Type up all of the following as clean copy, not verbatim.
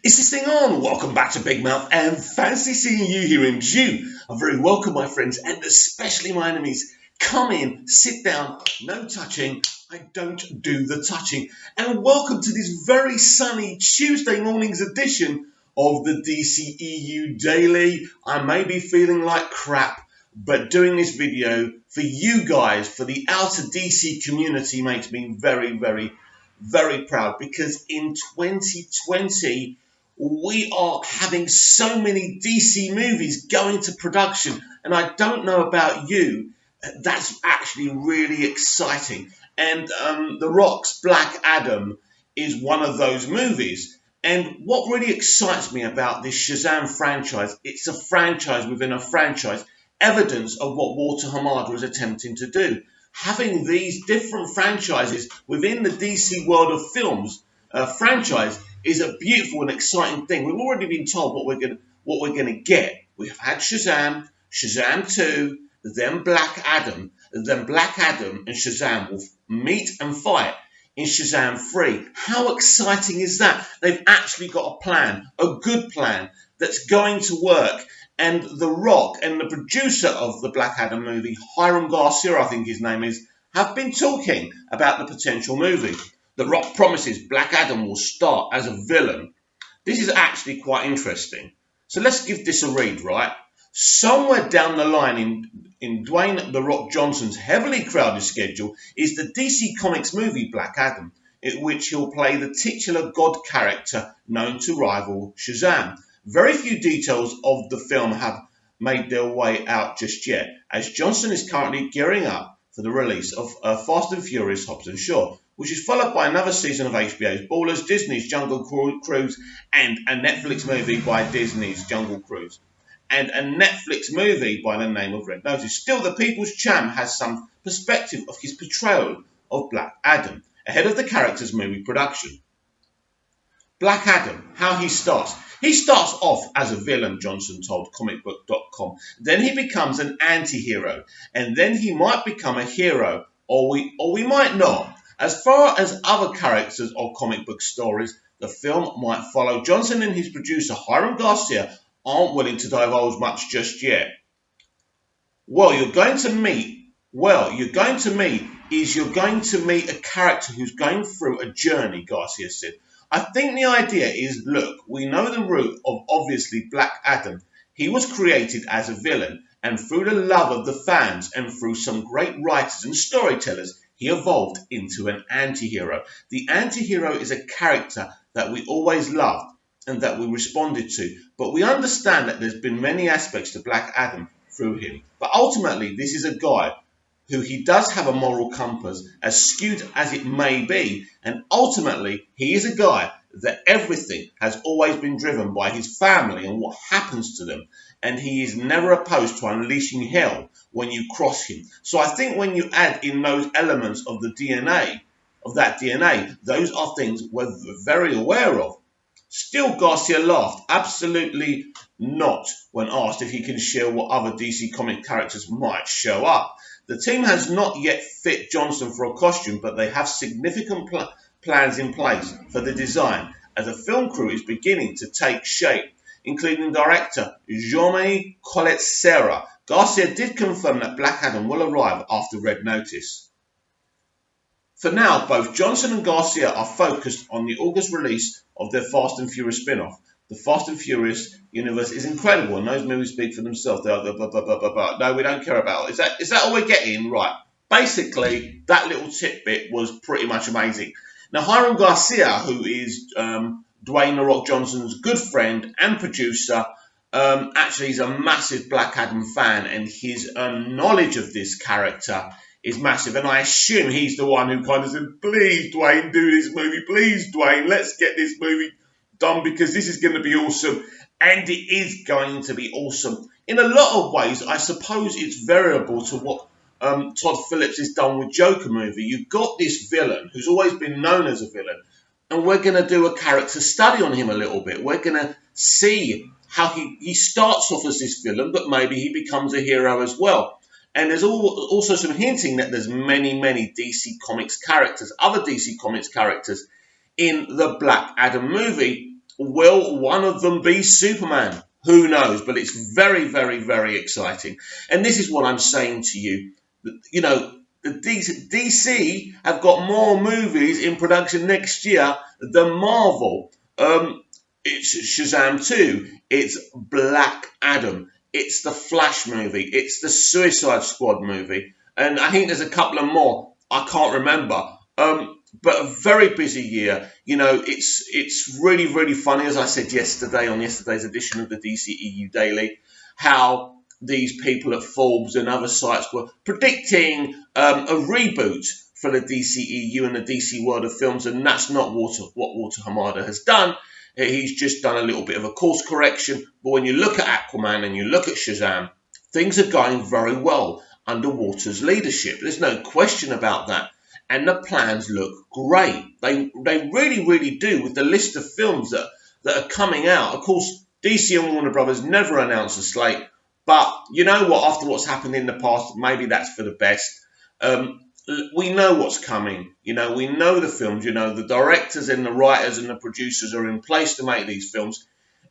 Is this thing on? Welcome back to Big Mouth and fancy seeing you here in June. I'm very welcome, my friends, and especially my enemies. Come in, sit down, no touching. I don't do the touching. And welcome to this very sunny Tuesday morning's edition of the dceu Daily. I may be feeling like crap, but doing this video for you guys, for the outer DC community, makes me very, very, very proud, because in 2020 we are having so many DC movies going to production, and I don't know about you, that's actually really exciting. And The Rock's Black Adam is one of those movies. And what really excites me about this Shazam franchise, it's a franchise within a franchise, evidence of what Walter Hamada is attempting to do. Having these different franchises within the DC world of films franchise is a beautiful and exciting thing. We've already been told what we're gonna get. We've had Shazam, Shazam 2, then Black Adam, and Shazam will meet and fight in Shazam 3. How exciting is that? They've actually got a plan, a good plan, that's going to work. And The Rock and the producer of the Black Adam movie, Hiram Garcia, I think his name is, have been talking about the potential movie. The Rock promises Black Adam will start as a villain. This is actually quite interesting. So let's give this a read, right? Somewhere down the line in Dwayne "The Rock" Johnson's heavily crowded schedule is the DC Comics movie Black Adam, in which he'll play the titular god character known to rival Shazam. Very few details of the film have made their way out just yet, as Johnson is currently gearing up for the release of Fast and Furious Hobbs and Shaw, which is followed by another season of HBO's Ballers, Disney's Jungle Cruise, and a Netflix movie by Disney's Jungle Cruise, and a Netflix movie by the name of Red Notice. Still, the People's Champ has some perspective of his portrayal of Black Adam ahead of the character's movie production. Black Adam, how he starts. He starts off as a villain, Johnson told comicbook.com. Then he becomes an anti-hero, and then he might become a hero, or we might not. As far as other characters or comic book stories the film might follow, Johnson and his producer Hiram Garcia aren't willing to divulge much just yet. You're going to meet a character who's going through a journey, Garcia said. I think the idea is, look, we know the root of obviously Black Adam. He was created as a villain, and through the love of the fans and through some great writers and storytellers, he evolved into an anti-hero. The anti-hero is a character that we always loved and that we responded to, but we understand that there's been many aspects to Black Adam through him. But ultimately, this is a guy who he does have a moral compass, as skewed as it may be, and ultimately he is a guy that everything has always been driven by his family and what happens to them, and he is never opposed to unleashing hell when you cross him. So I think when you add in those elements of the DNA, those are things we're very aware of. Still, Garcia laughed. Absolutely not, when asked if he can share what other DC comic characters might show up. The team has not yet fit Johnson for a costume, but they have significant plans in place for the design, as a film crew is beginning to take shape, including director Jaume Collet-Serra. Garcia did confirm that Black Adam will arrive after Red Notice. For now, both Johnson and Garcia are focused on the August release of their Fast and Furious spin-off. The Fast and Furious universe is incredible, and those movies speak for themselves. They are blah, blah, blah, blah, blah, blah. No, we don't care about it. Is that all we're getting? Right. Basically, that little tidbit was pretty much amazing. Now, Hiram Garcia, who is Dwayne "The Rock" Johnson's good friend and producer, actually is a massive Black Adam fan, and his knowledge of this character is massive. And I assume he's the one who kind of said, please, Dwayne, do this movie. Please, Dwayne, let's get this movie done, because this is going to be awesome. And it is going to be awesome. In a lot of ways, I suppose it's variable to what Todd Phillips has done with Joker movie. You've got this villain who's always been known as a villain, and we're going to do a character study on him a little bit. We're going to see how he starts off as this villain, but maybe he becomes a hero as well. And there's also some hinting that there's many DC Comics characters, other DC Comics characters in the Black Adam movie, Will one of them be Superman? Who knows? But it's very, very, very exciting. And this is what I'm saying to you. You know, the DC have got more movies in production next year than Marvel. It's Shazam 2. It's Black Adam. It's the Flash movie. It's the Suicide Squad movie. And I think there's a couple of more. I can't remember. But a very busy year. You know, it's really, really funny, as I said yesterday on yesterday's edition of the DCEU Daily, how these people at Forbes and other sites were predicting a reboot for the DCEU and the DC World of Films, and that's not what Walter Hamada has done. He's just done a little bit of a course correction. But when you look at Aquaman and you look at Shazam, things are going very well under Walter's leadership. There's no question about that. And the plans look great. They really, really do, with the list of films that are coming out. Of course, DC and Warner Brothers never announce a slate. But you know what? After what's happened in the past, maybe that's for the best. We know what's coming. You know, we know the films. You know, the directors and the writers and the producers are in place to make these films.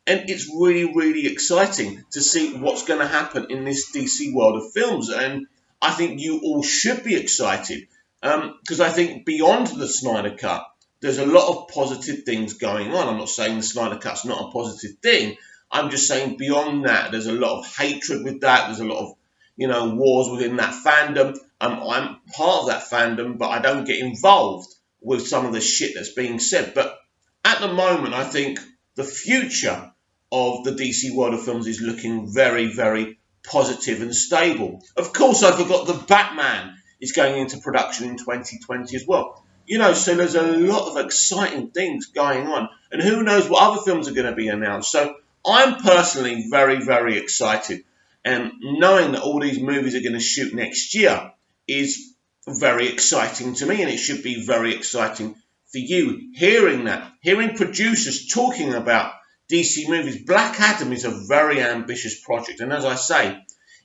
And it's really, really exciting to see what's going to happen in this DC world of films. And I think you all should be excited. Because I think beyond the Snyder Cut, there's a lot of positive things going on. I'm not saying the Snyder Cut's not a positive thing. I'm just saying beyond that, there's a lot of hatred with that. There's a lot of, you know, wars within that fandom. I'm part of that fandom, but I don't get involved with some of the shit that's being said. But at the moment, I think the future of the DC world of films is looking very, very positive and stable. Of course, I forgot the Batman is going into production in 2020 as well. You know, so there's a lot of exciting things going on. And who knows what other films are going to be announced. So I'm personally very, very excited. And knowing that all these movies are going to shoot next year is very exciting to me. And it should be very exciting for you. Hearing that, hearing producers talking about DC movies. Black Adam is a very ambitious project. And as I say,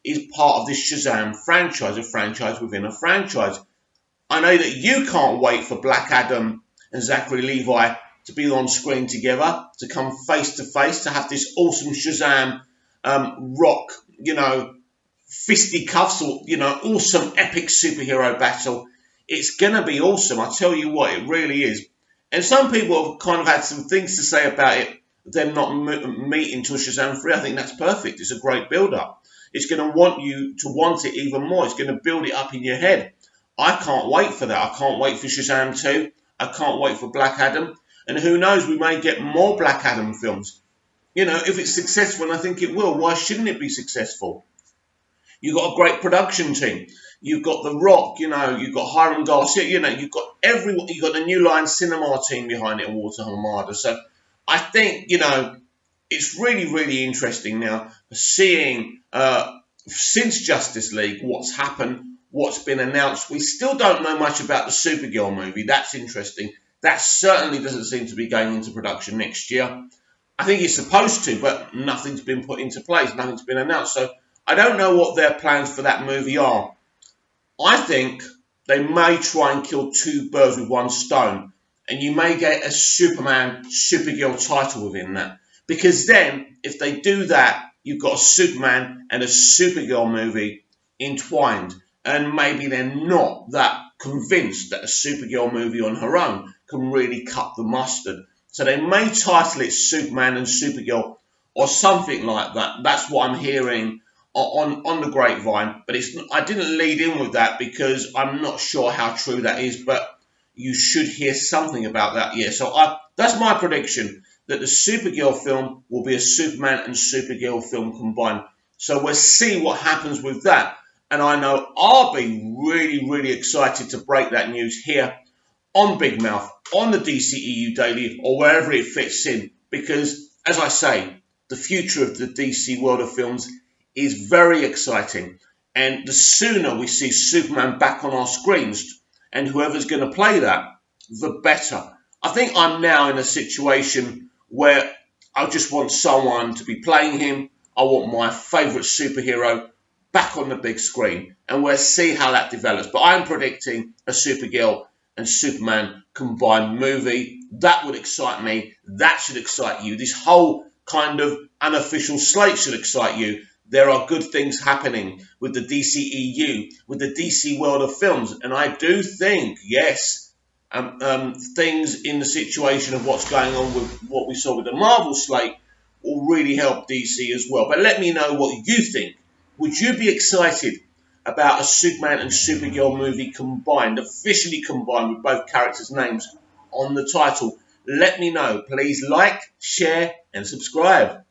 is part of this Shazam franchise, a franchise within a franchise. I know that you can't wait for Black Adam and Zachary Levi to be on screen together, to come face to face, to have this awesome Shazam rock, you know, fisticuffs, or, you know, awesome epic superhero battle. It's going to be awesome. I tell you what, it really is. And some people have kind of had some things to say about it, them not meeting until Shazam 3. I think that's perfect. It's a great build-up. It's going to want you to want it even more. It's going to build it up in your head. I can't wait for that. I can't wait for Shazam 2. I can't wait for Black Adam. And who knows, we may get more Black Adam films. You know, if it's successful, and I think it will, why shouldn't it be successful? You've got a great production team. You've got The Rock, you know, you've got Hiram Garcia, you know, you've got everyone, you've got the New Line Cinema team behind it, and Walter Hamada. So I think, you know, it's really, really interesting now seeing, since Justice League, what's happened, what's been announced. We still don't know much about the Supergirl movie. That's interesting. That certainly doesn't seem to be going into production next year. I think it's supposed to, but nothing's been put into place. Nothing's been announced. So I don't know what their plans for that movie are. I think they may try and kill two birds with one stone. And you may get a Superman, Supergirl title within that. Because then, if they do that, you've got a Superman and a Supergirl movie entwined. And maybe they're not that convinced that a Supergirl movie on her own can really cut the mustard. So they may title it Superman and Supergirl or something like that. That's what I'm hearing on the grapevine. But I didn't lead in with that because I'm not sure how true that is. But you should hear something about that. Yeah, so that's my prediction, that the Supergirl film will be a Superman and Supergirl film combined. So we'll see what happens with that. And I know I'll be really, really excited to break that news here on Big Mouth, on the DCEU Daily, or wherever it fits in. Because, as I say, the future of the DC world of films is very exciting. And the sooner we see Superman back on our screens, and whoever's going to play that, the better. I think I'm now in a situation where I just want someone to be playing him. I want my favourite superhero back on the big screen, and we'll see how that develops. But I'm predicting a Supergirl and Superman combined movie. That would excite me. That should excite you. This whole kind of unofficial slate should excite you. There are good things happening with the DCEU, with the DC world of films. And I do think, yes, things in the situation of what's going on with what we saw with the Marvel slate will really help DC as well. But let me know what you think. Would you be excited about a Superman and Supergirl movie combined, officially combined with both characters' names on the title? Let me know. Please like, share, and subscribe.